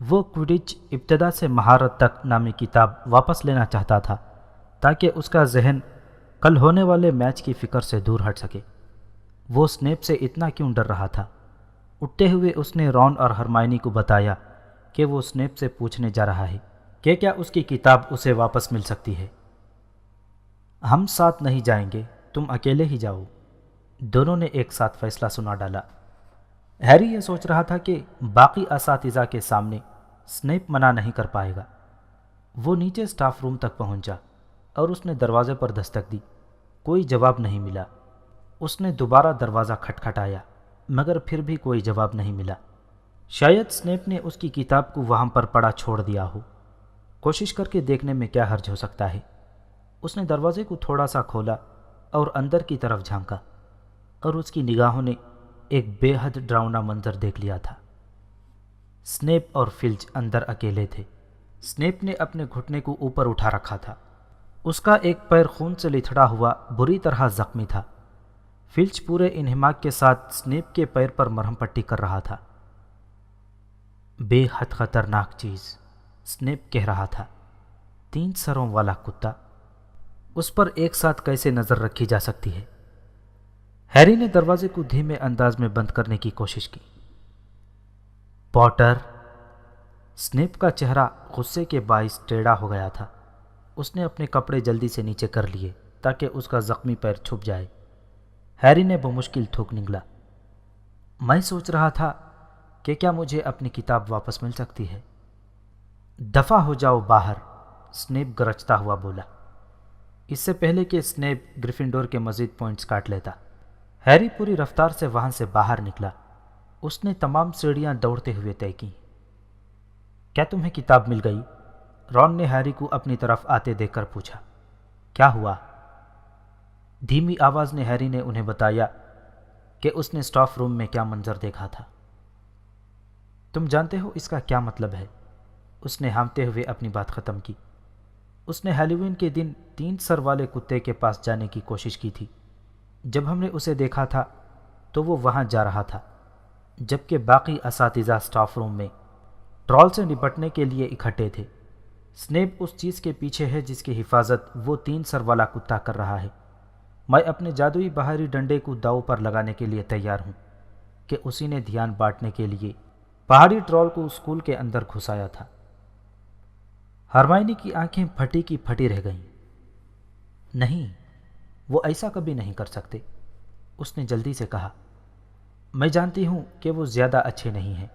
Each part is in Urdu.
وہ کوڈچ ابتدا سے مہارت تک نامی کتاب واپس لینا چاہتا تھا تاکہ اس کا ذہن کل ہونے والے میچ کی فکر سے دور ہٹ سکے۔ وہ سنیپ سے اتنا کیوں ڈر رہا تھا؟ اٹھتے ہوئے اس نے رون اور ہرمائنی کو بتایا کہ وہ سنیپ سے پوچھنے جا رہا ہے کہ کیا اس کی کتاب اسے واپس مل سکتی ہے۔ ہم ساتھ نہیں جائیں گے، تم اکیلے ہی جاؤ، دونوں نے ایک ساتھ فیصلہ سنا ڈالا۔ ہیری یہ سوچ رہا تھا کہ باقی اساتذہ کے سامنے سنیپ منع نہیں کر پائے گا۔ وہ نیچے سٹاف روم تک پہنچا اور اس نے دروازے پر دستک دی۔ کوئی جواب نہیں ملا۔ اس نے دوبارہ دروازہ کھٹکھٹایا مگر پھر بھی کوئی جواب نہیں ملا۔ شاید سنیپ نے اس کی کتاب کو وہاں پر پڑا چھوڑ دیا ہو۔ کوشش کر کے دیکھنے میں کیا حرج ہو سکتا ہے؟ اس نے دروازے کو تھوڑا سا کھولا اور اندر کی طرف جھانکا، اور اس کی نگاہوں نے ایک بے حد ڈراؤنا منظر دیکھ لیا تھا۔ سنیپ اور فلچ اندر اکیلے تھے۔ سنیپ نے اپنے گھٹنے کو اوپر اٹھا رکھا تھا۔ اس کا ایک پیر خون سے لتھڑا ہوا بری طرح زخمی تھا۔ فلچ پورے انہماک کے ساتھ سنیپ کے پیر پر مرہم پٹی کر رہا تھا۔ بے حد خطرناک چیز، سنیپ کہہ رہا تھا۔ 3 سروں والا کتا، اس پر ایک ساتھ کیسے نظر رکھی جا سکتی ہے؟ ہیری نے دروازے کو دھیمے انداز میں بند کرنے کی کوشش کی۔ پوٹر! سنیپ کا چہرہ غصے کے باعث ٹیڑھا ہو گیا تھا۔ اس نے اپنے کپڑے جلدی سے نیچے کر لیے تاکہ اس کا زخمی پیر چھپ جائے۔ ہیری نے بمشکل تھوک نکلا، میں سوچ رہا تھا کہ کیا مجھے اپنی کتاب واپس مل سکتی ہے؟ دفع ہو جاؤ باہر، سنیپ گرجتا ہوا بولا، اس سے پہلے کہ سنیپ گریفنڈور کے مزید پوائنٹس کاٹ لیتا۔ ہیری پوری رفتار سے وہاں سے باہر نکلا۔ اس نے تمام سیڑھیاں دوڑتے ہوئے طے کیں۔ کیا تمہیں کتاب مل گئی؟ رون نے ہیری کو اپنی طرف آتے دیکھ کر پوچھا۔ کیا ہوا؟ دھیمی آواز نے ہیری نے انہیں بتایا کہ اس نے سٹاف روم میں کیا منظر دیکھا تھا۔ تم جانتے ہو اس کا کیا مطلب ہے؟ اس نے ہانپتے ہوئے اپنی بات ختم کی۔ اس نے ہیلووین کے دن 3 سر والے کتے کے پاس جانے کی کوشش کی تھی۔ جب ہم نے اسے دیکھا تھا تو وہ وہاں جا رہا تھا، جبکہ باقی اساتذہ سٹاف روم میں ٹرول سے نپٹنے کے لیے اکٹھے تھے۔ سنیپ اس چیز کے پیچھے ہے جس کی حفاظت وہ 3 سر والا کتا کر رہا ہے۔ میں اپنے جادوئی بہاری ڈنڈے کو داؤ پر لگانے کے لیے تیار ہوں کہ اسی نے دھیان بانٹنے کے لیے پہاڑی ٹرول کو اسکول کے اندر گھسایا تھا۔ ہرمائنی کی آنکھیں پھٹی کی پھٹی رہ گئیں۔ نہیں، وہ ایسا کبھی نہیں کر سکتے، اس نے جلدی سے کہا۔ میں جانتی ہوں کہ وہ زیادہ اچھے نہیں ہیں،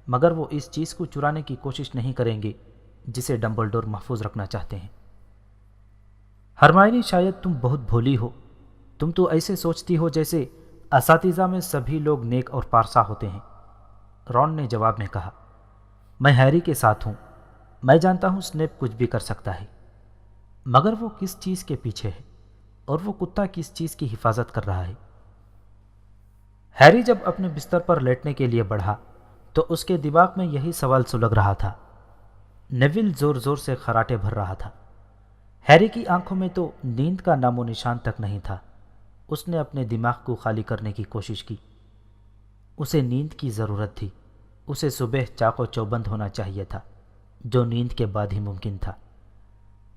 مگر وہ اس چیز کو چرانے کی کوشش نہیں کریں گے جسے ڈمبلڈور محفوظ رکھنا چاہتے ہیں۔ ہرمائنی، شاید تم بہت بھولی ہو۔ تم تو ایسے سوچتی ہو جیسے اساتذہ میں سبھی لوگ نیک اور پارسا ہوتے ہیں، رون نے جواب میں کہا۔ میں ہیری کے ساتھ ہوں، میں جانتا ہوں سنیپ کچھ بھی کر سکتا ہے، مگر وہ کس چیز کے پیچھے ہے اور وہ کتا کس چیز کی حفاظت کر رہا ہے؟ ہیری جب اپنے بستر پر لیٹنے کے لیے بڑھا تو اس کے دماغ میں یہی سوال سلگ رہا تھا۔ نیویل زور زور سے خراٹے بھر رہا تھا۔ ہیری کی آنکھوں میں تو نیند کا نام و نشان تک نہیں تھا۔ اس نے اپنے دماغ کو خالی کرنے کی کوشش کی۔ اسے نیند کی ضرورت تھی۔ اسے صبح چاق و چوبند ہونا چاہیے تھا، جو نیند کے بعد ہی ممکن تھا۔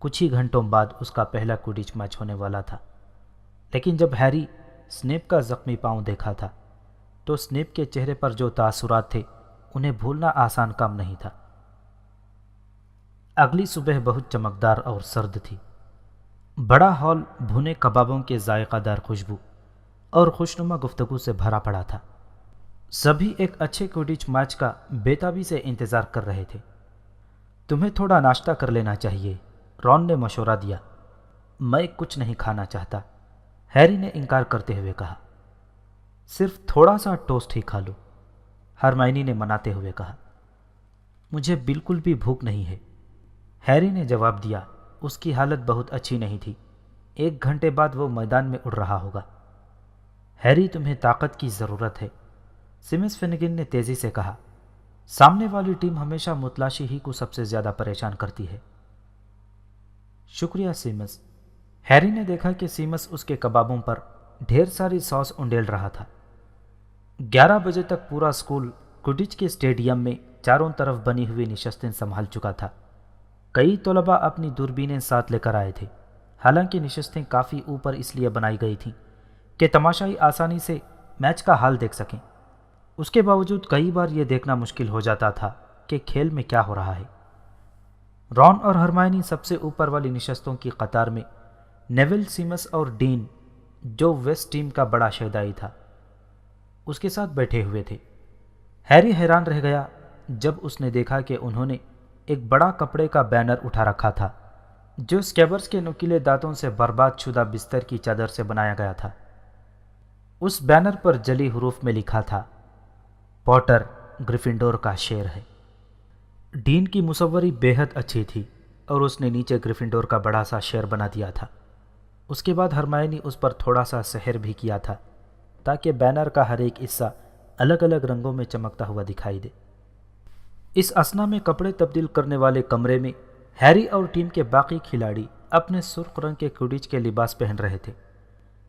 کچھ ہی گھنٹوں بعد اس کا پہلا کوڈچ میچ ہونے والا تھا، لیکن جب ہیری سنیپ کا زخمی پاؤں دیکھا تھا تو سنیپ کے چہرے پر جو تاثرات تھے انہیں بھولنا آسان کام نہیں تھا۔ اگلی صبح بہت چمکدار اور سرد تھی۔ بڑا ہال بھنے کبابوں کے ذائقہ دار خوشبو اور خوشنما گفتگو سے بھرا پڑا تھا۔ سبھی ایک اچھے کوڈچ میچ کا بے تابی سے انتظار کر رہے تھے۔ تمہیں تھوڑا ناشتہ کر لینا چاہیے، رون نے مشورہ دیا۔ میں کچھ نہیں کھانا چاہتا، ہیری نے انکار کرتے ہوئے کہا۔ صرف تھوڑا سا ٹوسٹ ہی کھا لو، ہرمائنی نے مناتے ہوئے کہا۔ مجھے بالکل بھی بھوک نہیں ہے، ہیری نے جواب دیا۔ اس کی حالت بہت اچھی نہیں تھی۔ 1 گھنٹے بعد وہ میدان میں اڑ رہا ہوگا۔ ہیری، تمہیں طاقت کی ضرورت ہے، سیمس فنگن نے تیزی سے کہا۔ سامنے والی ٹیم ہمیشہ متلاشی ہی کو سب سے زیادہ پریشان کرتی ہے۔ شکریہ سیمس۔ ہیری نے دیکھا کہ سیمس اس کے کبابوں پر ڈھیر ساری ساس انڈیل رہا تھا۔ 11 بجے تک پورا اسکول کوڈچ کے اسٹیڈیم میں چاروں طرف بنی ہوئی نشستیں سنبھال چکا تھا۔ کئی طلباء اپنی دوربینیں ساتھ لے کر آئے تھے، حالانکہ نشستیں کافی اوپر اس لیے بنائی گئی تھیں کہ تماشائی آسانی سے میچ کا حال دیکھ سکیں۔ اس کے باوجود کئی بار یہ دیکھنا مشکل ہو جاتا تھا کہ کھیل میں کیا ہو رہا ہے۔ رون اور ہرمائنی سب سے اوپر والی نشستوں کی قطار میں، نیول، سیمس اور ڈین، جو ویسٹ ٹیم کا بڑا شیدائی تھا، اس کے ساتھ بیٹھے ہوئے تھے۔ ہیری حیران رہ گیا جب اس نے دیکھا کہ انہوں نے ایک بڑا کپڑے کا بینر اٹھا رکھا تھا جو اسکیبرز کے نکیلے دانتوں سے برباد شدہ بستر کی چادر سے بنایا گیا تھا۔ اس بینر پر جلی حروف میں لکھا تھا، پوٹر گریفنڈور کا شیر ہے۔ ڈین کی مصوری بے حد اچھی تھی اور اس نے نیچے گریفنڈور کا بڑا سا شیر بنا دیا تھا۔ اس کے بعد ہرمائنی اس پر تھوڑا سا سحر بھی کیا تھا تاکہ بینر کا ہر ایک حصہ الگ الگ رنگوں میں چمکتا ہوا دکھائی دے۔ اس اثنا میں کپڑے تبدیل کرنے والے کمرے میں ہیری اور ٹیم کے باقی کھلاڑی اپنے سرخ رنگ کے کوڈچ کے لباس پہن رہے تھے۔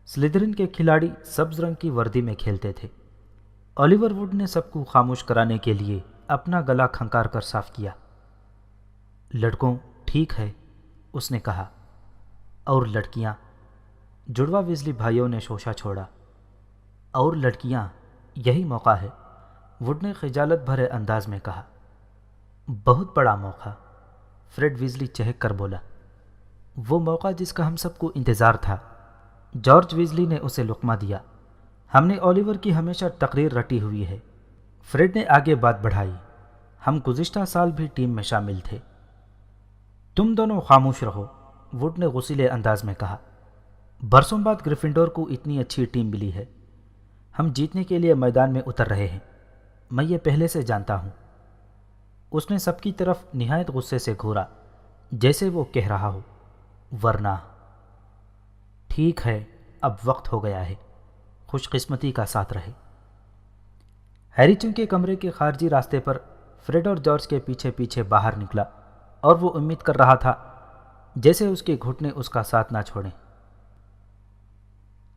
سلیدرن کے کھلاڑی سبز رنگ کی وردی میں کھیلتے تھے۔ اولیور ووڈ نے سب کو خاموش کرانے کے لیے اپنا گلا کھنکار کر صاف کیا۔ لڑکوں، ٹھیک ہے، اس نے کہا، اور لڑکیاں؟ جڑواں ویزلی بھائیوں نے شوشہ چھوڑا۔ اور لڑکیاں، یہی موقع ہے، ووڈ نے خجالت بھرے انداز میں کہا۔ بہت بڑا موقع، فریڈ ویزلی چہک کر بولا۔ وہ موقع جس کا ہم سب کو انتظار تھا، جارج ویزلی نے اسے لقمہ دیا۔ ہم نے اولیور کی ہمیشہ تقریر رٹی ہوئی ہے۔ فریڈ نے آگے بات بڑھائی، ہم گزشتہ سال بھی ٹیم میں شامل تھے۔ تم دونوں خاموش رہو، ووڈ نے غصیلے انداز میں کہا۔ برسوں بعد گریفنڈور کو اتنی اچھی ٹیم ملی ہے۔ ہم جیتنے کے لیے میدان میں اتر رہے ہیں، میں یہ پہلے سے جانتا ہوں۔ اس نے سب کی طرف نہایت غصے سے گھورا، جیسے وہ کہہ رہا ہو، ورنہ۔ ٹھیک ہے، اب وقت ہو گیا ہے، خوش قسمتی کا ساتھ رہے۔ ہیری چونکہ کمرے کے خارجی راستے پر فریڈ اور جارج کے پیچھے پیچھے باہر نکلا اور وہ امید کر رہا تھا جیسے اس کے گھٹنے اس کا ساتھ نہ چھوڑیں۔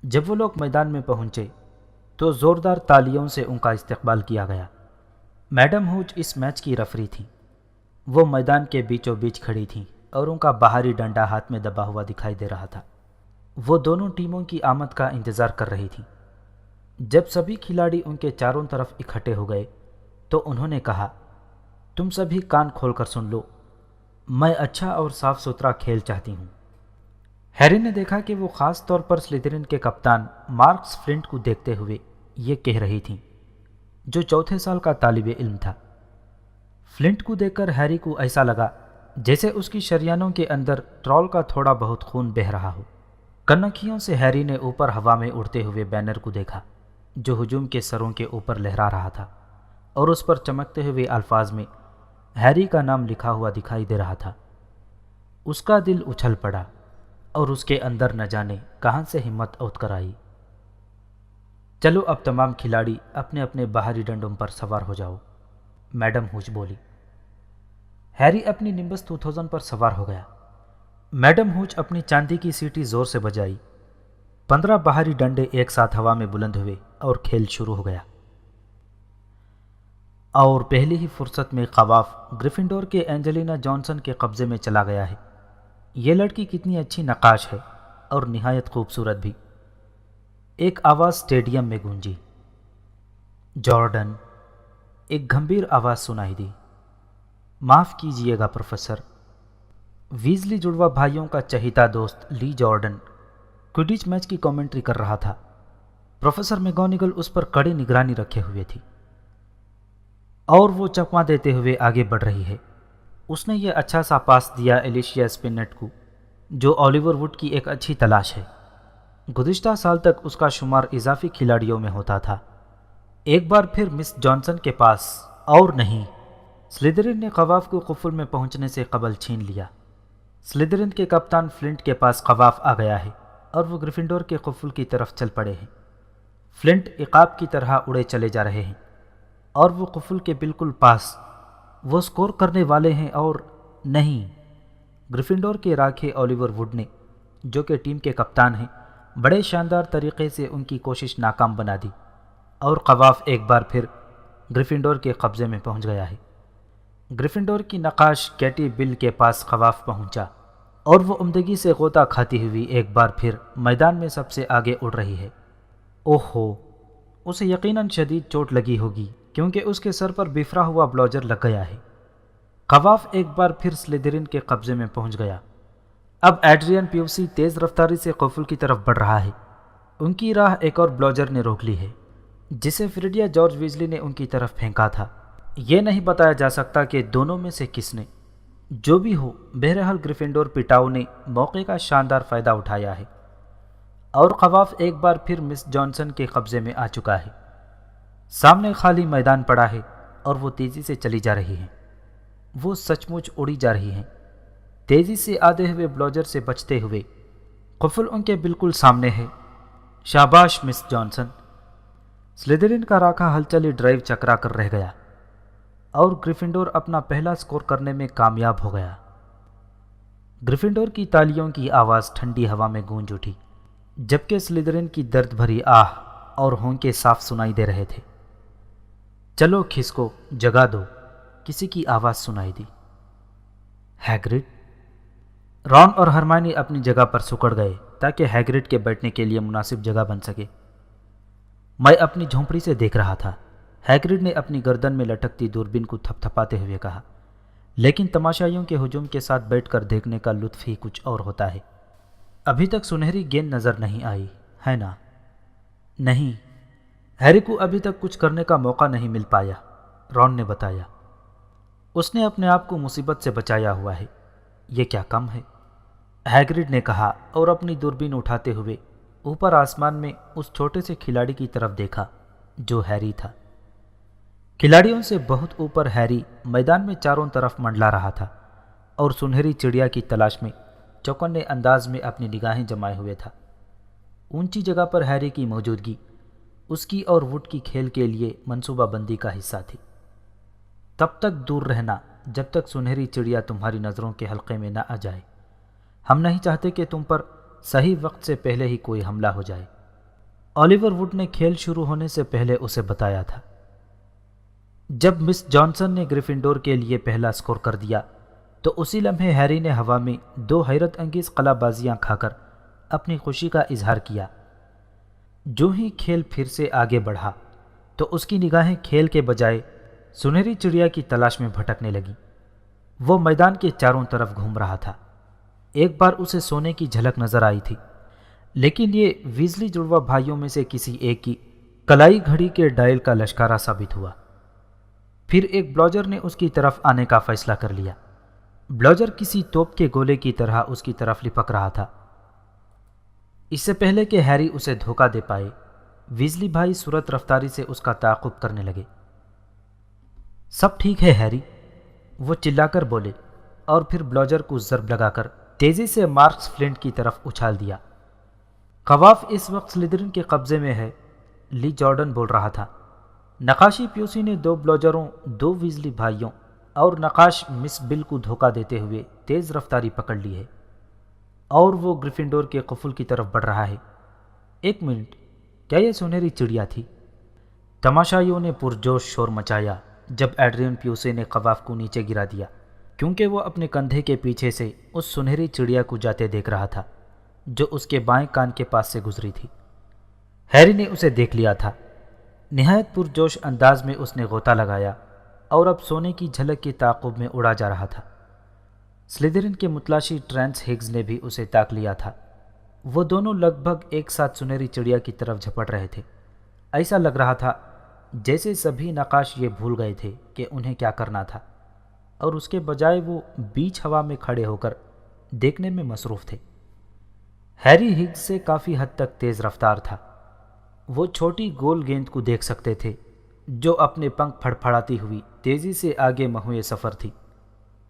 جب وہ لوگ میدان میں پہنچے تو زوردار تالیوں سے ان کا استقبال کیا گیا۔ میڈم ہوچ اس میچ کی ریفری تھیں۔ وہ میدان کے بیچوں بیچ کھڑی تھیں اور ان کا باہری ڈنڈا ہاتھ میں دبا ہوا دکھائی دے رہا تھا۔ وہ دونوں ٹیموں کی آمد کا انتظار کر رہی تھیں۔ جب سبھی کھلاڑی ان کے چاروں طرف اکٹھے ہو گئے تو انہوں نے کہا، تم سبھی کان کھول کر سن لو، میں اچھا اور صاف ستھرا کھیل چاہتی ہوں۔ ہیری نے دیکھا کہ وہ خاص طور پر سلیدرن کے کپتان مارکس فلنٹ کو دیکھتے ہوئے یہ کہہ رہی تھیں، جو چوتھے سال کا طالب علم تھا۔ فلنٹ کو دیکھ کر ہیری کو ایسا لگا جیسے اس کی شریانوں کے اندر ٹرول کا تھوڑا بہت خون بہہ رہا ہو۔ کنکھیوں سے ہیری نے اوپر ہوا میں اڑتے ہوئے بینر کو دیکھا جو ہجوم کے سروں کے اوپر لہرا رہا تھا، اور اس پر چمکتے ہوئے الفاظ میں ہیری کا نام لکھا ہوا دکھائی دے رہا تھا۔ اس کا دل اچھل پڑا اور اس کے اندر نہ جانے کہاں سے ہمت اوت کر آئی۔ چلو اب تمام کھلاڑی اپنے اپنے باہری ڈنڈوں پر سوار ہو جاؤ، میڈم ہوچ بولی۔ ہیری اپنی نمبس 2000 پر سوار ہو گیا۔ میڈم ہوچ اپنی چاندی کی سیٹی زور سے بجائی۔ 15 باہری ڈنڈے ایک ساتھ ہوا میں بلند ہوئے اور کھیل شروع ہو گیا۔ اور پہلی ہی فرصت میں خواف گریفنڈور کے اینجلینا جانسن کے قبضے میں چلا گیا ہے۔ یہ لڑکی کتنی اچھی نقاش ہے اور نہایت خوبصورت بھی، ایک آواز اسٹیڈیم میں گونجی۔ جارڈن، ایک گھمبیر آواز سنائی دی۔ معاف کیجیے گا پروفیسر۔ ویزلی جڑواں بھائیوں کا چہیتا دوست لی جارڈن کوڈچ میچ کی کامنٹری کر رہا تھا۔ پروفیسر میگونیگل اس پر کڑی نگرانی رکھے ہوئے تھی اور وہ چکما دیتے ہوئے آگے بڑھ رہی ہے۔ اس نے یہ اچھا سا پاس دیا ایلیشیا اسپنیٹ کو، جو اولیور ووڈ کی ایک اچھی تلاش ہے۔ گزشتہ سال تک اس کا شمار اضافی کھلاڑیوں میں ہوتا تھا۔ ایک بار پھر مس جانسن کے پاس، اور نہیں، سلیدرن نے خواف کو قفل میں پہنچنے سے قبل چھین لیا۔ سلیدرن کے کپتان فلنٹ کے پاس خواف آ گیا ہے اور وہ گریفنڈور کے قفل کی طرف چل پڑے ہیں۔ فلنٹ عقاب کی طرح اڑے چلے جا رہے ہیں اور وہ قفل کے بالکل پاس، وہ سکور کرنے والے ہیں، اور نہیں، گریفنڈور کے راکھے اولیور ووڈ نے، جو کہ ٹیم کے کپتان ہیں، بڑے شاندار طریقے سے ان کی کوشش ناکام بنا دی اور خواف ایک بار پھر گریفنڈور کے قبضے میں پہنچ گیا ہے۔ گریفنڈور کی نقاش کیٹی بل کے پاس خواف پہنچا اور وہ عمدگی سے غوطہ کھاتی ہوئی ایک بار پھر میدان میں سب سے آگے اڑ رہی ہے۔ اوہو، اسے یقیناً شدید چوٹ لگی ہوگی کیونکہ اس کے سر پر بفرا ہوا بلاجر لگ گیا ہے۔ خواف ایک بار پھر سلیدرن کے قبضے میں پہنچ گیا۔ اب ایڈریان پیوسی تیز رفتاری سے قفل کی طرف بڑھ رہا ہے۔ ان کی راہ ایک اور بلاجر نے روک لی ہے جسے فریڈ یا جارج ویزلی نے ان کی طرف پھینکا تھا۔ یہ نہیں بتایا جا سکتا کہ دونوں میں سے کس نے۔ جو بھی ہو، بہرحال گریفنڈور پیٹاؤ نے موقع کا شاندار فائدہ اٹھایا ہے اور خواف ایک بار پھر مس جانسن کے قبضے میں آ چکا ہے۔ سامنے خالی میدان پڑا ہے اور وہ تیزی سے چلی جا رہی ہیں۔ وہ سچ مچ اڑی جا رہی ہیں، تیزی سے آدھے ہوئے بلاجر سے بچتے ہوئے۔ قفل ان کے بالکل سامنے ہے۔ شاباش مس جانسن۔ سلیدرن کا راکھا ہلچلی ڈرائیو چکرا کر رہ گیا اور گریفنڈور اپنا پہلا سکور کرنے میں کامیاب ہو گیا۔ گریفنڈور کی تالیوں کی آواز ٹھنڈی ہوا میں گونج اٹھی جبکہ سلیدرن کی درد بھری آہ اور ہونکے صاف سنائی دے رہے تھے۔ چلو کھسکو، جگا دو، کسی کی آواز سنائی دی۔ ہیگرڈ۔ رون اور ہرمائنی اپنی جگہ پر سکڑ گئے تاکہ ہیگرڈ کے بیٹھنے کے لیے مناسب جگہ بن سکے۔ میں اپنی جھونپڑی سے دیکھ رہا تھا، ہیگرڈ نے اپنی گردن میں لٹکتی دوربین کو تھپ تھپاتے ہوئے کہا، لیکن تماشائیوں کے ہجوم کے ساتھ بیٹھ کر دیکھنے کا لطف ہی کچھ اور ہوتا ہے۔ ابھی تک سنہری گیند نظر نہیں آئی ہے نا؟ نہیں، ہیری کو ابھی تک کچھ کرنے کا موقع نہیں مل پایا، رون نے بتایا۔ اس نے اپنے آپ کو مصیبت سے بچایا ہوا ہے، یہ کیا کم ہے؟ ہیگرڈ نے کہا اور اپنی دوربین اٹھاتے ہوئے اوپر آسمان میں اس چھوٹے سے کھلاڑی کی طرف دیکھا جو ہیری تھا۔ کھلاڑیوں سے بہت اوپر ہیری میدان میں چاروں طرف منڈلا رہا تھا اور سنہری چڑیا کی تلاش میں چوکنے انداز میں اپنی نگاہیں جمائے ہوئے تھا۔ اونچی جگہ پر ہیری کی موجودگی اس کی اور وڈ کی کھیل کے لیے منصوبہ بندی کا حصہ تھی۔ تب تک دور رہنا جب تک سنہری چڑیا تمہاری نظروں کے حلقے میں نہ آ جائے۔ ہم نہیں چاہتے کہ تم پر صحیح وقت سے پہلے ہی کوئی حملہ ہو جائے، اولیور وڈ نے کھیل شروع ہونے سے پہلے اسے بتایا تھا۔ جب مس جانسن نے گریفنڈور کے لیے پہلا سکور کر دیا تو اسی لمحے ہیری نے ہوا میں دو حیرت انگیز قلع بازیاں کھا کر اپنی خوشی کا اظہار کیا۔ جو ہی کھیل پھر سے آگے بڑھا تو اس کی نگاہیں کھیل کے بجائے سنہری چڑیا کی تلاش میں بھٹکنے لگی۔ وہ میدان کے چاروں طرف گھوم رہا تھا۔ ایک بار اسے سونے کی جھلک نظر آئی تھی، لیکن یہ ویزلی جڑواں بھائیوں میں سے کسی ایک کی کلائی گھڑی کے ڈائل کا لشکارہ ثابت ہوا۔ پھر ایک بلاجر نے اس کی طرف آنے کا فیصلہ کر لیا۔ بلاجر کسی توپ کے گولے کی طرح اس کی طرف لپک رہا تھا۔ اس سے پہلے کہ ہیری اسے دھوکہ دے پائے، ویزلی بھائی سرعت رفتاری سے اس کا تعاقب کرنے لگے۔ سب ٹھیک ہے ہیری، وہ چلا کر بولے اور پھر بلاجر کو ضرب لگا کر تیزی سے مارکس فلنٹ کی طرف اچھال دیا۔ خواف اس وقت سلیدرن کے قبضے میں ہے، لی جارڈن بول رہا تھا۔ نقاشی پیوسی نے دو بلاجروں، دو ویزلی بھائیوں اور نقاش مس بل کو دھوکہ دیتے ہوئے تیز رفتاری پکڑ لی ہے اور وہ گریفنڈور کے قفل کی طرف بڑھ رہا ہے۔ ایک منٹ، کیا یہ سنہری چڑیا تھی؟ تماشائیوں نے پرجوش شور مچایا جب ایڈریان پیوسی نے خواف کو نیچے گرا دیا، کیونکہ وہ اپنے کندھے کے پیچھے سے اس سنہری چڑیا کو جاتے دیکھ رہا تھا جو اس کے بائیں کان کے پاس سے گزری تھی۔ ہیری نے اسے دیکھ لیا تھا۔ نہایت پرجوش انداز میں اس نے غوطہ لگایا اور اب سونے کی جھلک کے تعاقب میں اڑا جا رہا تھا۔ سلیدرن کے متلاشی ٹرینس ہگز نے بھی اسے تاک لیا تھا۔ وہ دونوں لگ بھگ ایک ساتھ سنہری چڑیا کی طرف جھپٹ رہے تھے۔ ایسا لگ رہا تھا جیسے سبھی نقاش یہ بھول گئے تھے کہ انہیں کیا کرنا تھا اور اس کے بجائے وہ بیچ ہوا میں کھڑے ہو کر دیکھنے میں مصروف تھے۔ ہیری ہگز سے کافی حد تک تیز رفتار تھا۔ وہ چھوٹی گول گیند کو دیکھ سکتے تھے جو اپنے پنکھ پھڑپھڑاتی ہوئی تیزی سے آگے مہوئے سفر تھی۔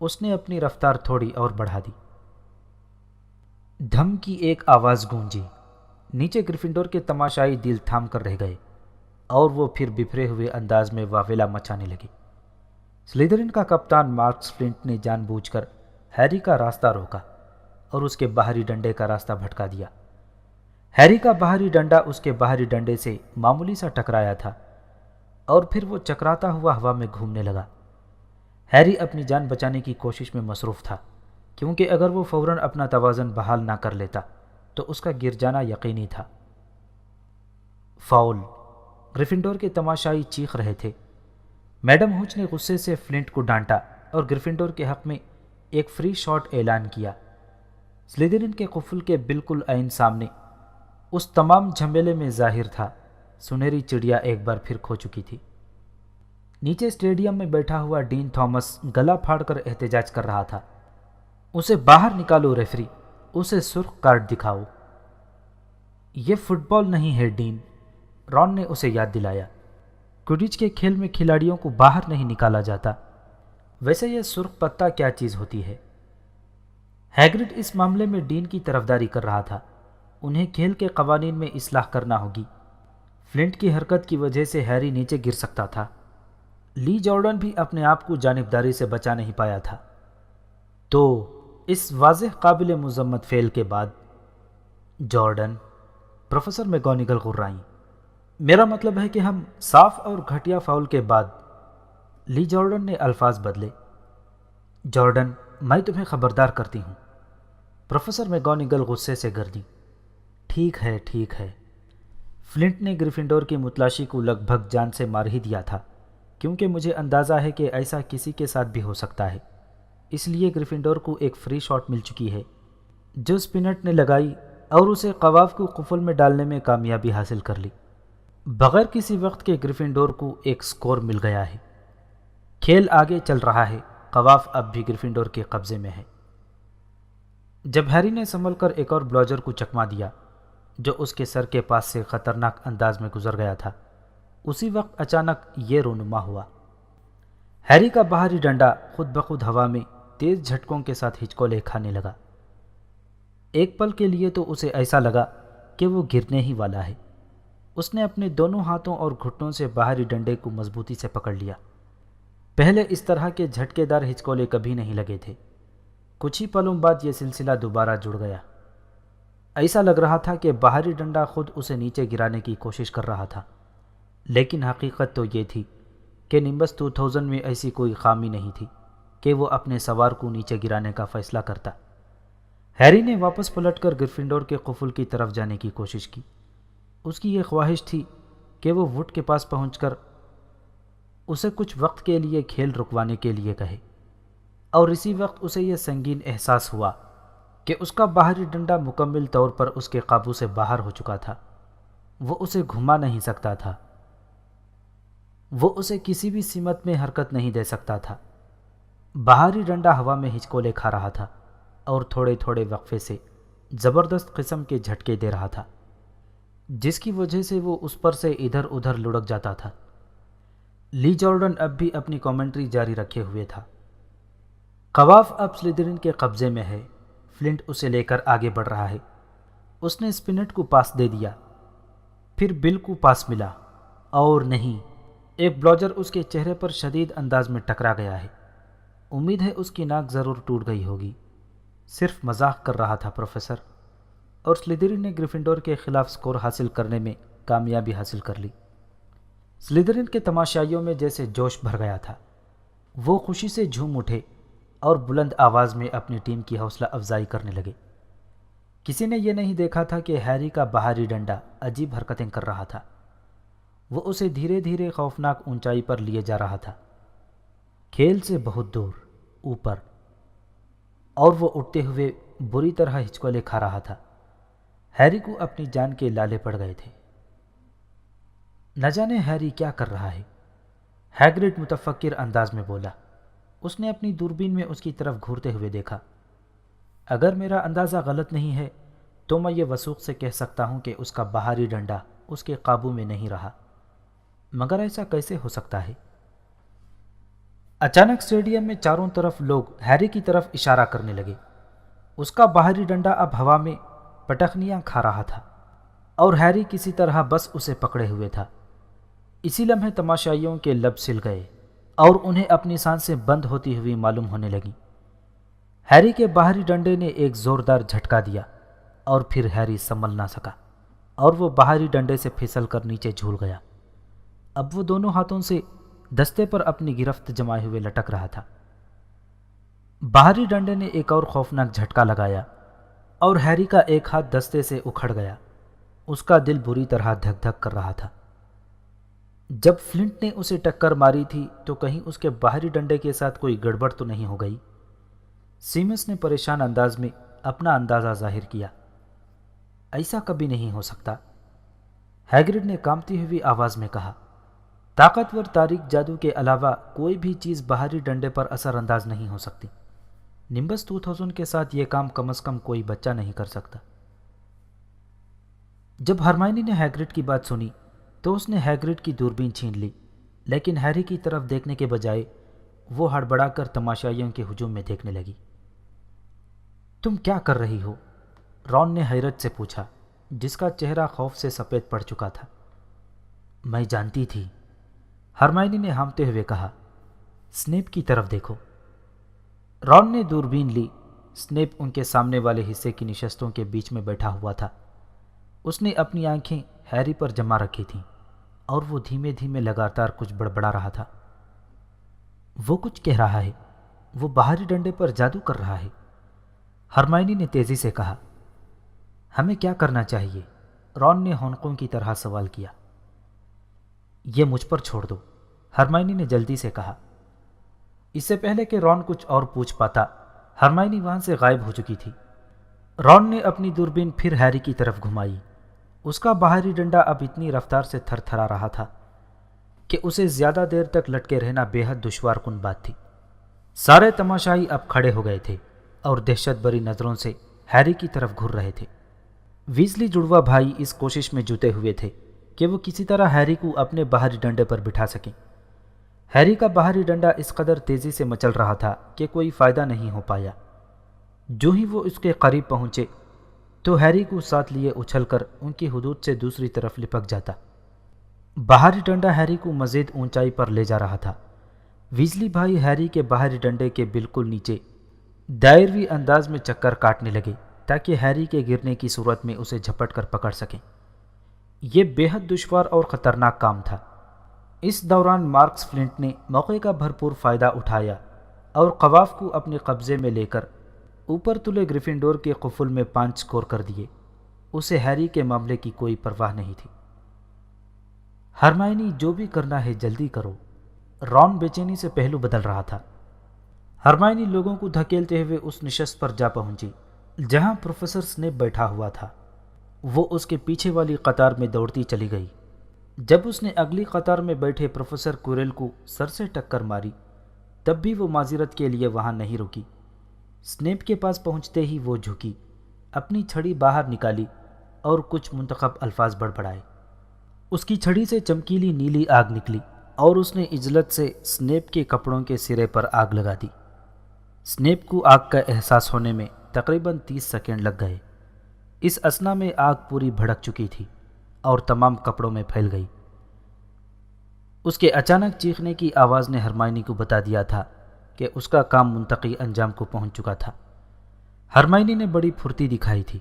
اس نے اپنی رفتار تھوڑی اور بڑھا دی۔ دھم کی ایک آواز گونجی۔ نیچے گریفنڈور کے تماشائی دل تھام کر رہ گئے اور وہ پھر بفرے ہوئے انداز میں واویلا مچانے لگے۔ سلیدرن کا کپتان مارکس فلنٹ نے جان بوجھ کر ہیری کا راستہ روکا اور اس کے باہری ڈنڈے کا راستہ بھٹکا دیا۔ ہیری کا باہری ڈنڈا اس کے باہری ڈنڈے سے معمولی سا ٹکرایا تھا اور پھر وہ چکراتا ہوا ہوا میں گھومنے لگا۔ ہیری اپنی جان بچانے کی کوشش میں مصروف تھا، کیونکہ اگر وہ فوراً اپنا توازن بحال نہ کر لیتا تو اس کا گر جانا یقینی تھا۔ فاؤل! گریفنڈور کے تماشائی چیخ رہے تھے۔ میڈم ہوچ نے غصے سے فلنٹ کو ڈانٹا اور گریفنڈور کے حق میں ایک فری شاٹ اعلان کیا۔ سلیدرن کے قفل کے بالکل عین سامنے اس تمام جھمیلے میں ظاہر تھا، سنہری چڑیا ایک بار پھر کھو چکی تھی۔ نیچے اسٹیڈیم میں بیٹھا ہوا ڈین تھامس گلا پھاڑ کر احتجاج کر رہا تھا۔ اسے باہر نکالو ریفری، اسے سرخ کارڈ دکھاؤ۔ یہ فٹ بال نہیں ہے ڈین، رون نے اسے یاد دلایا۔ کوڈچ کے کھیل میں کھلاڑیوں کو باہر نہیں نکالا جاتا، ویسے یہ سرخ پتہ کیا چیز ہوتی ہے؟ ہیگرڈ اس معاملے میں ڈین کی طرفداری کر رہا تھا۔ انہیں کھیل کے قوانین میں اصلاح کرنا ہوگی۔ فلنٹ کی حرکت کی وجہ سے ہیری نیچے گر سکتا تھا۔ لی جارڈن بھی اپنے آپ کو جانبداری سے بچا نہیں پایا تھا۔ تو اس واضح قابل مذمت فعل کے بعد جارڈن، پروفیسر میگونیگل غرائیں، میرا مطلب ہے کہ ہم صاف اور گھٹیا فاؤل کے بعد۔ لی جارڈن نے الفاظ بدلے۔ جارڈن، میں تمہیں خبردار کرتی ہوں۔ پروفیسر میگونیگل غصے سے گردی۔ ٹھیک ہے ٹھیک ہے۔ فلنٹ نے گریفنڈور کی متلاشی کو لگ بھگ جان سے مار ہی دیا تھا، کیونکہ مجھے اندازہ ہے کہ ایسا کسی کے ساتھ بھی ہو سکتا ہے۔ اس لیے گریفنڈور کو ایک فری شاٹ مل چکی ہے جو سپنٹ نے لگائی اور اسے قواف کو قفل میں ڈالنے میں کامیابی حاصل کر لی۔ بغیر کسی وقت کے گریفنڈور کو ایک سکور مل گیا ہے۔ کھیل آگے چل رہا ہے، قواف اب بھی گریفنڈور کے قبضے میں ہے۔ جب ہیری نے سنبھل کر ایک اور بلاجر کو چکما دیا جو اس کے سر کے پاس سے خطرناک انداز میں گزر گیا تھا، اسی وقت اچانک یہ رونما ہوا۔ ہیری کا باہری ڈنڈا خود بخود ہوا میں تیز جھٹکوں کے ساتھ ہچکولے کھانے لگا۔ ایک پل کے لیے تو اسے ایسا لگا کہ وہ گرنے ہی والا ہے۔ اس نے اپنے دونوں ہاتھوں اور گھٹنوں سے باہری ڈنڈے کو مضبوطی سے پکڑ لیا۔ پہلے اس طرح کے جھٹکے دار ہچکولے کبھی نہیں لگے تھے۔ کچھ ہی پلوں بعد یہ سلسلہ دوبارہ جڑ گیا۔ ایسا لگ رہا تھا کہ باہری ڈنڈا خود اسے نیچے گرانے کی کوشش کر رہا تھا، لیکن حقیقت تو یہ تھی کہ نمبس 2000 میں ایسی کوئی خامی نہیں تھی کہ وہ اپنے سوار کو نیچے گرانے کا فیصلہ کرتا۔ ہیری نے واپس پلٹ کر گریفنڈور کے قفل کی طرف جانے کی کوشش کی۔ اس کی یہ خواہش تھی کہ وہ وڈ کے پاس پہنچ کر اسے کچھ وقت کے لیے کھیل رکوانے کے لیے کہے، اور اسی وقت اسے یہ سنگین احساس ہوا کہ اس کا باہری ڈنڈا مکمل طور پر اس کے قابو سے باہر ہو چکا تھا۔ وہ اسے گھما نہیں سکتا تھا، وہ اسے کسی بھی سمت میں حرکت نہیں دے سکتا تھا۔ باہری ڈنڈا ہوا میں ہچکولے کھا رہا تھا اور تھوڑے تھوڑے وقفے سے زبردست قسم کے جھٹکے دے رہا تھا، جس کی وجہ سے وہ اس پر سے ادھر ادھر لڑک جاتا تھا۔ لی جارڈن اب بھی اپنی کامنٹری جاری رکھے ہوئے تھا۔ قواف اب سلیدرن کے قبضے میں ہے۔ فلنٹ اسے لے کر آگے بڑھ رہا ہے۔ اس نے سپنٹ کو پاس دے دیا، پھر بل کو پاس ملا، اور نہیں، ایک بلاجر اس کے چہرے پر شدید انداز میں ٹکرا گیا ہے۔ امید ہے اس کی ناک ضرور ٹوٹ گئی ہوگی۔ صرف مذاق کر رہا تھا پروفیسر۔ اور سلیدرن نے گریفنڈور کے خلاف سکور حاصل کرنے میں کامیابی حاصل کر لی۔ سلیدرن کے تماشائیوں میں جیسے جوش بھر گیا تھا۔ وہ خوشی سے جھوم اٹھے اور بلند آواز میں اپنی ٹیم کی حوصلہ افزائی کرنے لگے۔ کسی نے یہ نہیں دیکھا تھا کہ ہیری کا باہری ڈنڈا عجیب حرکتیں کر رہا تھا۔ وہ اسے دھیرے دھیرے خوفناک اونچائی پر لیے جا رہا تھا، کھیل سے بہت دور، اوپر، اور وہ اٹھتے ہوئے بری طرح ہچکولے کھا رہا تھا۔ ہیری کو اپنی جان کے لالے پڑ گئے تھے۔ نہ جانے ہیری کیا کر رہا ہے، ہیگرڈ متفکر انداز میں بولا۔ اس نے اپنی دوربین میں اس کی طرف گھورتے ہوئے دیکھا۔ اگر میرا اندازہ غلط نہیں ہے تو میں یہ وثوق سے کہہ سکتا ہوں کہ اس کا باہری ڈنڈا اس کے قابو میں نہیں رہا، مگر ایسا کیسے ہو سکتا ہے؟ اچانک اسٹیڈیم میں چاروں طرف لوگ ہیری کی طرف اشارہ کرنے لگے۔ اس کا باہری ڈنڈا اب ہوا میں پٹخنیاں کھا رہا تھا اور ہیری کسی طرح بس اسے پکڑے ہوئے تھا۔ اسی لمحے تماشائیوں کے لب سل گئے اور انہیں اپنی سانسیں بند ہوتی ہوئی معلوم ہونے لگیں۔ ہیری کے باہری ڈنڈے نے ایک زوردار جھٹکا دیا اور پھر ہیری سنبھل نہ سکا اور وہ باہری ڈنڈے سے پھسل کر نیچے جھول گیا۔ اب وہ دونوں ہاتھوں سے دستے پر اپنی گرفت جمائے ہوئے لٹک رہا تھا۔ باہری ڈنڈے نے ایک اور خوفناک جھٹکا لگایا اور ہیری کا ایک ہاتھ دستے سے اکھڑ گیا۔ اس کا دل بری طرح دھک دھک کر رہا تھا۔ جب فلنٹ نے اسے ٹکر ماری تھی تو کہیں اس کے باہری ڈنڈے کے ساتھ کوئی گڑبڑ تو نہیں ہو گئی؟ سیمنز نے پریشان انداز میں اپنا اندازہ ظاہر کیا۔ ایسا کبھی نہیں ہو سکتا، ہیگرڈ نے کانپتی ہوئی آواز میں کہا۔ طاقتور تاریک جادو کے علاوہ کوئی بھی چیز باہری ڈنڈے پر اثر انداز نہیں ہو سکتی۔ نمبس 2000 کے ساتھ یہ کام از کم کوئی بچہ نہیں کر سکتا۔ جب ہرمائنی نے ہیگرڈ کی بات سنی تو اس نے ہیگرڈ کی دوربین چھین لی، لیکن ہیری کی طرف دیکھنے کے بجائے وہ ہڑبڑا کر تماشائیوں کے ہجوم میں دیکھنے لگی۔ تم کیا کر رہی ہو؟ رون نے حیرت سے پوچھا، جس کا چہرہ خوف سے سفید پڑ چکا تھا۔ میں جانتی تھی، ہرمائنی نے ہامتے ہوئے کہا۔ سنیپ کی طرف دیکھو۔ رون نے دوربین لی۔ سنیپ ان کے سامنے والے حصے کی نشستوں کے بیچ میں بیٹھا ہوا تھا۔ اس نے اپنی آنکھیں ہیری پر جما رکھی تھیں اور وہ دھیمے دھیمے لگاتار کچھ بڑبڑا رہا تھا۔ وہ کچھ کہہ رہا ہے، وہ باہری ڈنڈے پر جادو کر رہا ہے، ہرمائنی نے تیزی سے کہا۔ ہمیں کیا کرنا چاہیے؟ رون نے ہونقوں کی طرح سوال کیا۔ یہ مجھ پر چھوڑ دو، ہرمائنی نے جلدی سے کہا۔ اس سے پہلے کہ رون کچھ اور پوچھ پاتا، ہرمائنی وہاں سے غائب ہو چکی تھی۔ رون نے اپنی دوربین پھر ہیری کی طرف گھمائی۔ اس کا باہری ڈنڈا اب اتنی رفتار سے تھر تھرا رہا تھا کہ اسے زیادہ دیر تک لٹکے رہنا بے حد دشوار کن بات تھی۔ سارے تماشائی اب کھڑے ہو گئے تھے اور دہشت بھری نظروں سے ہیری کی طرف گھور رہے تھے۔ ویزلی جڑواں بھائی اس کوشش میں جتے ہوئے تھے کہ وہ کسی طرح ہیری کو اپنے باہری ڈنڈے پر بٹھا سکیں۔ ہیری کا باہری ڈنڈا اس قدر تیزی سے مچل رہا تھا کہ کوئی فائدہ نہیں ہو پایا۔ جو ہی وہ اس کے قریب پہنچے تو ہیری کو ساتھ لیے اچھل کر ان کی حدود سے دوسری طرف لپک جاتا۔ باہری ڈنڈا ہیری کو مزید اونچائی پر لے جا رہا تھا۔ ویزلی بھائی ہیری کے باہری ڈنڈے کے بالکل نیچے دائروی انداز میں چکر کاٹنے لگے تاکہ ہیری کے گرنے کی صورت میں اسے جھپٹ کر پکڑ سکیں۔ یہ بے حد دشوار اور خطرناک کام تھا۔ اس دوران مارکس فلنٹ نے موقع کا بھرپور فائدہ اٹھایا اور قواف کو اپنے قبضے میں لے کر اوپر تلے گریفنڈور کے قفل میں 5 سکور کر دیے۔ اسے ہیری کے معاملے کی کوئی پرواہ نہیں تھی۔ ہرمائنی، جو بھی کرنا ہے جلدی کرو۔ رون بے چینی سے پہلو بدل رہا تھا۔ ہرمائنی لوگوں کو دھکیلتے ہوئے اس نشست پر جا پہنچی جہاں پروفیسر سنیپ بیٹھا ہوا تھا۔ وہ اس کے پیچھے والی قطار میں دوڑتی چلی گئی۔ جب اس نے اگلی قطار میں بیٹھے پروفیسر کوریل کو سر سے ٹکر ماری تب بھی وہ معذرت کے لیے وہاں نہیں رکی۔ سنیپ کے پاس پہنچتے ہی وہ جھکی، اپنی چھڑی باہر نکالی اور کچھ منتخب الفاظ بڑبڑائے۔ اس کی چھڑی سے چمکیلی نیلی آگ نکلی اور اس نے عجلت سے سنیپ کے کپڑوں کے سرے پر آگ لگا دی۔ سنیپ کو آگ کا احساس ہونے میں تقریباً 30 سیکنڈ لگ گئے۔ اس اثنا میں آگ پوری بھڑک چکی تھی اور تمام کپڑوں میں پھیل گئی۔ اس کے اچانک چیخنے کی آواز نے ہرمائنی کو بتا دیا تھا کہ اس کا کام منطقی انجام کو پہنچ چکا تھا۔ ہرمائنی نے بڑی پھرتی دکھائی تھی۔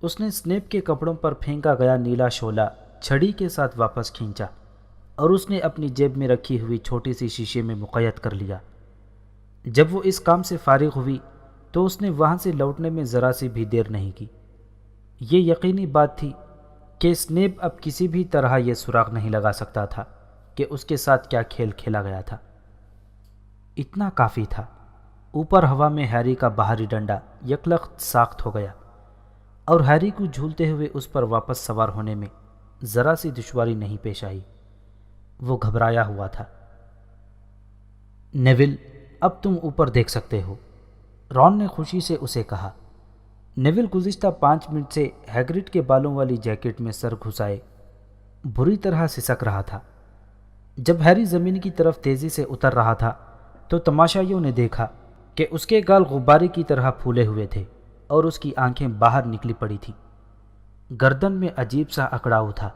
اس نے سنیپ کے کپڑوں پر پھینکا گیا نیلا شعلہ چھڑی کے ساتھ واپس کھینچا اور اس نے اپنی جیب میں رکھی ہوئی چھوٹی سی شیشے میں مقید کر لیا۔ جب وہ اس کام سے فارغ ہوئی تو اس نے وہاں سے لوٹنے میں ذرا سی بھی دیر نہیں کی۔ یہ یقینی بات تھی کہ سنیپ اب کسی بھی طرح یہ سراغ نہیں لگا سکتا تھا کہ اس کے ساتھ کیا کھیل کھیلا گیا تھا۔ اتنا کافی تھا۔ اوپر ہوا میں ہیری کا باہری ڈنڈا یکلخت ساخت ہو گیا اور ہیری کو جھولتے ہوئے اس پر واپس سوار ہونے میں ذرا سی دشواری نہیں پیش آئی۔ وہ گھبرایا ہوا تھا۔ نیول، اب تم اوپر دیکھ سکتے ہو، رون نے خوشی سے اسے کہا۔ نیول گزشتہ 5 منٹ سے ہیگرڈ کے بالوں والی جیکٹ میں سر گھسائے بری طرح سسک رہا تھا۔ جب ہیری زمین کی طرف تیزی سے اتر رہا تھا تو تماشائیوں نے دیکھا کہ اس کے گال غبارے کی طرح پھولے ہوئے تھے اور اس کی آنکھیں باہر نکلی پڑی تھیں۔ گردن میں عجیب سا اکڑاؤ تھا۔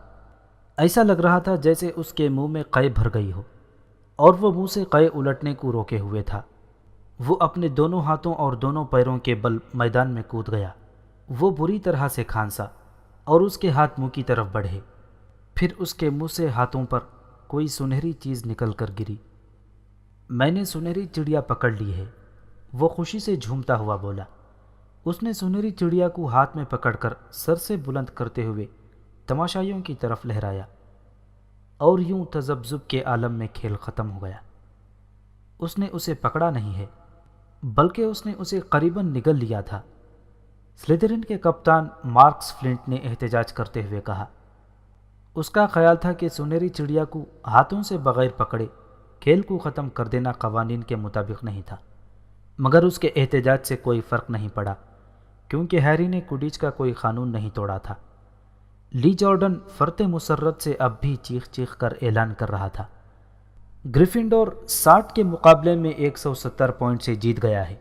ایسا لگ رہا تھا جیسے اس کے منہ میں قے بھر گئی ہو اور وہ منہ سے قے الٹنے کو روکے ہوئے تھا۔ وہ اپنے دونوں ہاتھوں اور دونوں پیروں کے بل میدان میں کود گیا۔ وہ بری طرح سے کھانسا اور اس کے ہاتھ منہ کی طرف بڑھے۔ پھر اس کے منہ سے ہاتھوں پر کوئی سنہری چیز نکل کر گری۔ میں نے سنہری چڑیا پکڑ لی ہے، وہ خوشی سے جھومتا ہوا بولا۔ اس نے سنہری چڑیا کو ہاتھ میں پکڑ کر سر سے بلند کرتے ہوئے تماشائیوں کی طرف لہرایا، اور یوں تذبذب کے عالم میں کھیل ختم ہو گیا۔ اس نے اسے پکڑا نہیں ہے، بلکہ اس نے اسے قریباً نگل لیا تھا۔ سلیدرن کے کپتان مارکس فلنٹ نے احتجاج کرتے ہوئے کہا۔ اس کا خیال تھا کہ سنہری چڑیا کو ہاتھوں سے بغیر پکڑے کھیل کو ختم کر دینا قوانین کے مطابق نہیں تھا، مگر اس کے احتجاج سے کوئی فرق نہیں پڑا، کیونکہ ہیری نے کوڈیچ کا کوئی قانون نہیں توڑا تھا۔ لی جارڈن فرط مسرت سے اب بھی چیخ چیخ کر اعلان کر رہا تھا، گریفنڈور 60 کے مقابلے میں 170 پوائنٹ سے جیت گیا ہے۔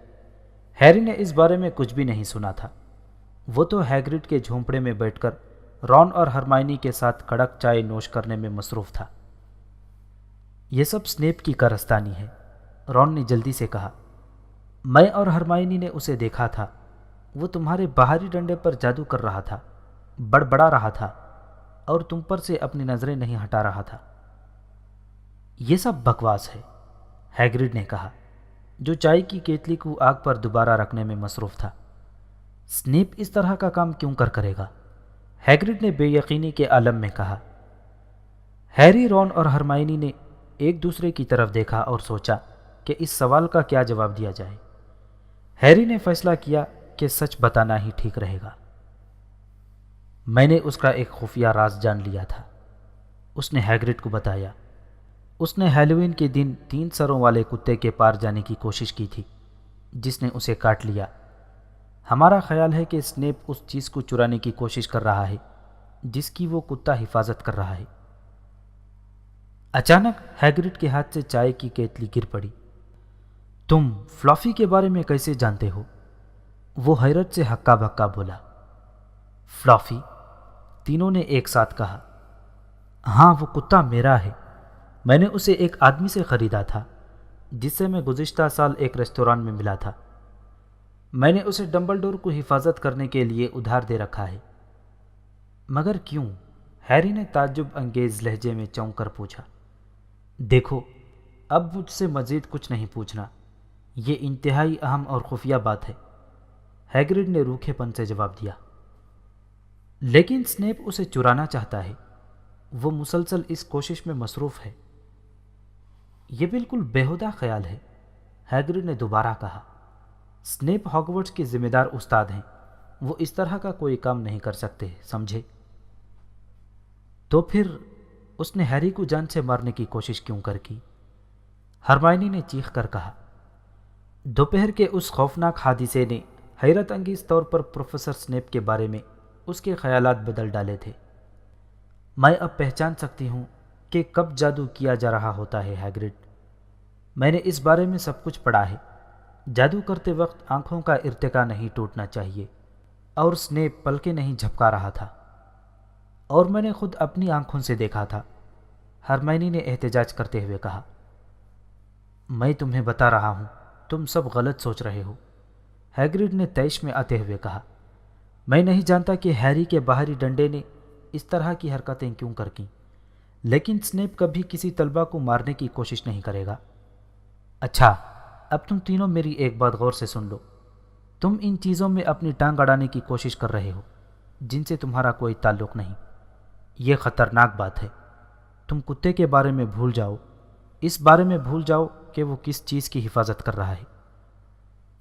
ہیری نے اس بارے میں کچھ بھی نہیں سنا تھا، وہ تو ہیگرڈ کے جھونپڑے میں بیٹھ کر رون اور ہرمائنی کے ساتھ کڑک چائے نوش کرنے میں مصروف تھا۔ یہ سب سنیپ کی کارستانی ہے، رون نے جلدی سے کہا۔ میں اور ہرمائنی نے اسے دیکھا تھا، وہ تمہارے باہری ڈنڈے پر جادو کر رہا تھا، بڑبڑا رہا تھا، اور تم پر سے اپنی نظریں نہیں ہٹا رہا تھا۔ یہ سب بکواس ہے، ہیگرڈ نے کہا، جو چائے کی کیتلی کو آگ پر دوبارہ رکھنے میں مصروف تھا۔ سنیپ اس طرح کا کام کیوں کرے گا؟ ہیگرڈ نے بے یقینی کے عالم میں کہا۔ ہیری، رون اور ہرمائنی نے ایک دوسرے کی طرف دیکھا اور سوچا کہ اس سوال کا کیا جواب دیا جائے۔ ہیری نے فیصلہ کیا کہ سچ بتانا ہی ٹھیک رہے گا۔ میں نے اس کا ایک خفیہ راز جان لیا تھا، اس نے ہیگرڈ کو بتایا۔ اس نے ہیلووین کے دن 3 سروں والے کتے کے پار جانے کی کوشش کی تھی، جس نے اسے کاٹ لیا۔ ہمارا خیال ہے کہ سنیپ اس چیز کو چرانے کی کوشش کر رہا ہے جس کی وہ کتا حفاظت کر رہا ہے۔ اچانک ہیگرڈ کے ہاتھ سے چائے کی کیتلی گر پڑی۔ تم فلافی کے بارے میں کیسے جانتے ہو؟ وہ حیرت سے ہکا بکا بولا۔ فلافی؟ تینوں نے ایک ساتھ کہا۔ ہاں، وہ کتا میرا ہے، میں نے اسے ایک آدمی سے خریدا تھا جس سے میں گزشتہ سال ایک ریستوران میں ملا تھا۔ میں نے اسے ڈمبلڈور کو حفاظت کرنے کے لیے ادھار دے رکھا ہے۔ مگر کیوں؟ ہیری نے تعجب انگیز لہجے میں چونک کر پوچھا۔ دیکھو، اب مجھ سے مزید کچھ نہیں پوچھنا، یہ انتہائی اہم اور خفیہ بات ہے، ہیگرڈ نے روکھے پن سے جواب دیا۔ لیکن سنیپ اسے چرانا چاہتا ہے، وہ مسلسل اس کوشش میں مصروف ہے۔ یہ بالکل بیہودہ خیال ہے، ہیگرڈ نے دوبارہ کہا۔ سنیپ ہاگورٹس کے ذمہ دار استاد ہیں، وہ اس طرح کا کوئی کام نہیں کر سکتے، سمجھے؟ تو پھر اس نے ہیری کو جان سے مارنے کی کوشش کیوں کی؟ ہرمائنی نے چیخ کر کہا۔ دوپہر کے اس خوفناک حادثے نے حیرت انگیز طور پر پروفیسر سنیپ کے بارے میں اس کے خیالات بدل ڈالے تھے۔ میں اب پہچان سکتی ہوں کہ کب جادو کیا جا رہا ہوتا ہے، ہیگرڈ۔ میں نے اس بارے میں سب کچھ پڑھا ہے۔ جادو کرتے وقت آنکھوں کا ارتقا نہیں ٹوٹنا چاہیے، اور سنیپ پلکیں نہیں جھپکا رہا تھا، اور میں نے خود اپنی آنکھوں سے دیکھا تھا، ہرمائنی نے احتجاج کرتے ہوئے کہا۔ میں تمہیں بتا رہا ہوں، تم سب غلط سوچ رہے ہو، ہیگرڈ نے طیش میں آتے ہوئے کہا۔ میں نہیں جانتا کہ ہیری کے باہری ڈنڈے نے اس طرح کی حرکتیں کیوں کیں، لیکن سنیپ کبھی کسی طلبہ کو مارنے کی کوشش نہیں کرے گا۔ اچھا، اب تم تینوں میری ایک بات غور سے سن لو۔ تم ان چیزوں میں اپنی ٹانگ اڑانے کی کوشش کر رہے ہو جن سے تمہارا کوئی تعلق نہیں۔ یہ خطرناک بات ہے۔ تم کتے کے بارے میں بھول جاؤ، اس بارے میں بھول جاؤ کہ وہ کس چیز کی حفاظت کر رہا ہے۔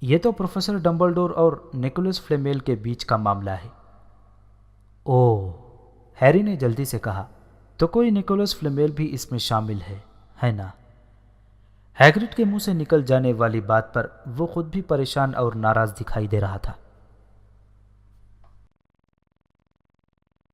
یہ تو پروفیسر ڈمبلڈور اور نیکولس فلیمیل کے بیچ کا معاملہ ہے۔ اوہ، ہیری نے جلدی سے کہا، تو کوئی نیکولس فلیمیل بھی اس میں شامل ہے نا؟ ہیگرڈ کے منہ سے نکل جانے والی بات پر وہ خود بھی پریشان اور ناراض دکھائی دے رہا تھا۔